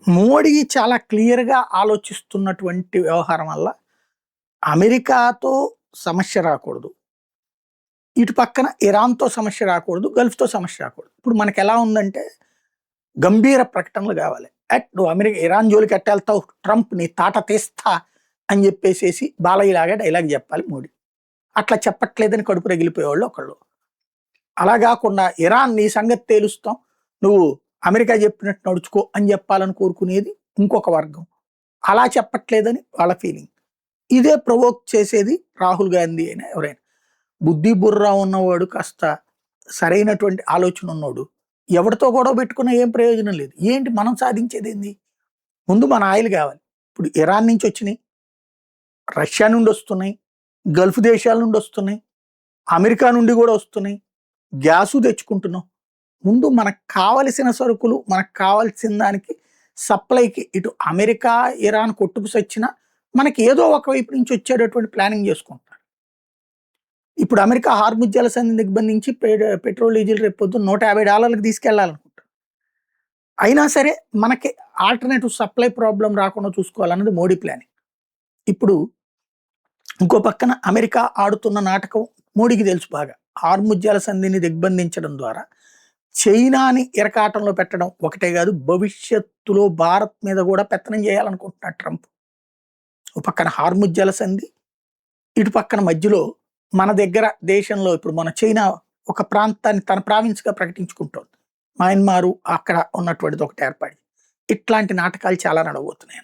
మోడీ చాలా క్లియర్‌గా ఆలోచిస్తున్నటువంటి వ్యవహారం వల్ల అమెరికాతో సమస్య రాకూడదు. ఇటు పక్కన ఇరాన్‌తో సమస్య రాకూడదు. గల్ఫ్‌తో సమస్య రాకూడదు. ఇప్పుడు మనకెలా ఉందంటే గంభీర ప్రకటనలు గావాలి. నువ్వు ఇరాన్ జోలికి ఎట్టెళ్తావు? ట్రంప్ నీ తాట తీస్తా అని జెప్పేసేసి బాలయ్యలాగా డైలాగ్ జెప్పాలి మోడీ. అట్లా చెప్పట్లేదని కడుపు రగిలిపోయేవాళ్ళు ఒకళ్ళు. అలా గాకుండా ఇరాన్ నీ సంగతి తేలుస్తాం. నువ్వు అమెరికా చెప్పినట్టు నడుచుకో అని చెప్పాలని కోరుకునేది ఇంకొక వర్గం. అలా చెప్పట్లేదని వాళ్ళ ఫీలింగ్. ఇదే ప్రొవోక్ చేసేది రాహుల్ గాంధీ అయినా ఎవరైనా. బుద్ధి బుర్ర ఉన్నవాడు కాస్త సరైనటువంటి ఆలోచన ఉన్నోడు ఎవరితో గొడవ పెట్టుకున్నా ఏం ప్రయోజనం లేదు. ఏంటి మనం సాధించేది ఏంది? ముందు మన ఆయిల్ కావాలి. ఇప్పుడు ఇరాన్ నుంచి వచ్చినాయి, రష్యా నుండి వస్తున్నాయి, గల్ఫ్ దేశాల నుండి వస్తున్నాయి, అమెరికా నుండి కూడా వస్తున్నాయి, గ్యాసు తెచ్చుకుంటున్నాం. ముందు మనకు కావలసిన సరుకులు మనకు కావాల్సిన దానికి సప్లైకి ఇటు అమెరికా ఇరాన్ కొట్టుకు సచ్చినా మనకి ఏదో ఒక వైపు నుంచి వచ్చేటటువంటి ప్లానింగ్ చేసుకుంటారు. ఇప్పుడు అమెరికా హార్ముజ్ జలసంధిని దిగ్బంధించి పెట్రోల్ డీజిల్ రేపు పొద్దున్న $150 తీసుకెళ్లాలనుకుంటారు. అయినా సరే మనకి ఆల్టర్నేటివ్ సప్లై ప్రాబ్లం రాకుండా చూసుకోవాలన్నది మోడీ ప్లానింగ్. ఇప్పుడు ఇంకో పక్కన అమెరికా ఆడుతున్న నాటకం మోడీకి తెలుసు బాగా. హార్ముజ్ జలసంధిని దిగ్బంధించడం ద్వారా చైనాని ఇరకాటంలో పెట్టడం ఒకటే కాదు, భవిష్యత్తులో భారత్ మీద కూడా పెత్తనం చేయాలనుకుంటున్నాడు ట్రంప్. ఒక పక్కన హార్ముజ్ జలసంధి, ఇటు పక్కన మధ్యలో మన దగ్గర దేశంలో ఇప్పుడు మన చైనా ఒక ప్రాంతాన్ని తన ప్రావిన్స్గా ప్రకటించుకుంటోంది. మయన్మారు అక్కడ ఉన్నటువంటిది ఒకటి ఏర్పడి ఇట్లాంటి నాటకాలు చాలా నడవబోతున్నాయి.